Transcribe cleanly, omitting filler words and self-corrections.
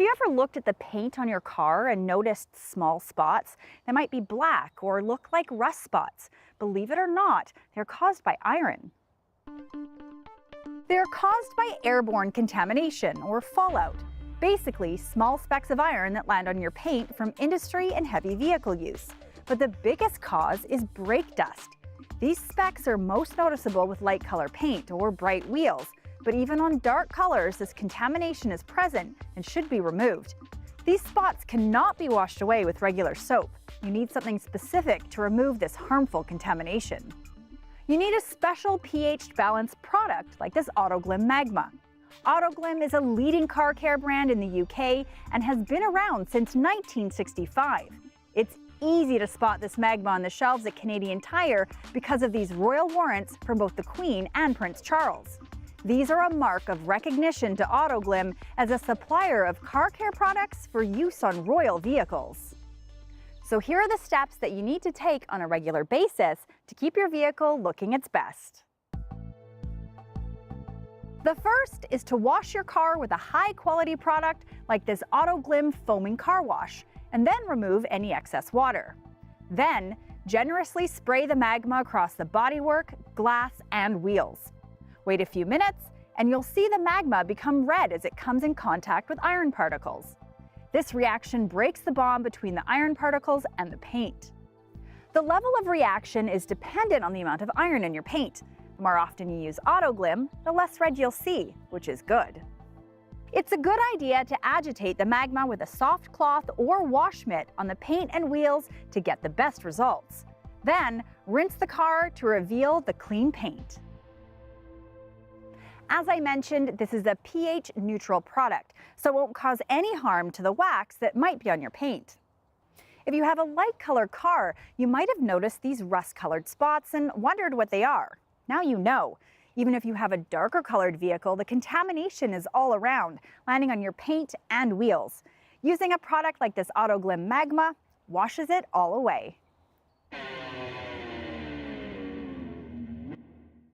you ever looked at the paint on your car and noticed small spots? They might be black or look like rust spots. Believe it or not, they're caused by iron. They're caused by airborne contamination or fallout. Basically, small specks of iron that land on your paint from industry and heavy vehicle use. But the biggest cause is brake dust. These specks are most noticeable with light color paint or bright wheels. But even on dark colors, this contamination is present and should be removed. These spots cannot be washed away with regular soap. You need something specific to remove this harmful contamination. You need a special pH-balanced product like this Autoglym Magma. Autoglym is a leading car care brand in the UK and has been around since 1965. It's easy to spot this Magma on the shelves at Canadian Tire because of these royal warrants from both the Queen and Prince Charles. These are a mark of recognition to Autoglym as a supplier of car care products for use on royal vehicles. So here are the steps that you need to take on a regular basis to keep your vehicle looking its best. The first is to wash your car with a high-quality product like this Autoglym foaming car wash, and then remove any excess water. Then, generously spray the Magma across the bodywork, glass, and wheels. Wait a few minutes, and you'll see the Magma become red as it comes in contact with iron particles. This reaction breaks the bond between the iron particles and the paint. The level of reaction is dependent on the amount of iron in your paint. The more often you use Autoglym, the less red you'll see, which is good. It's a good idea to agitate the Magma with a soft cloth or wash mitt on the paint and wheels to get the best results. Then, rinse the car to reveal the clean paint. As I mentioned, this is a pH-neutral product, so it won't cause any harm to the wax that might be on your paint. If you have a light-colored car, you might have noticed these rust-colored spots and wondered what they are. Now you know. Even if you have a darker-colored vehicle, the contamination is all around, landing on your paint and wheels. Using a product like this Autoglym Magma washes it all away.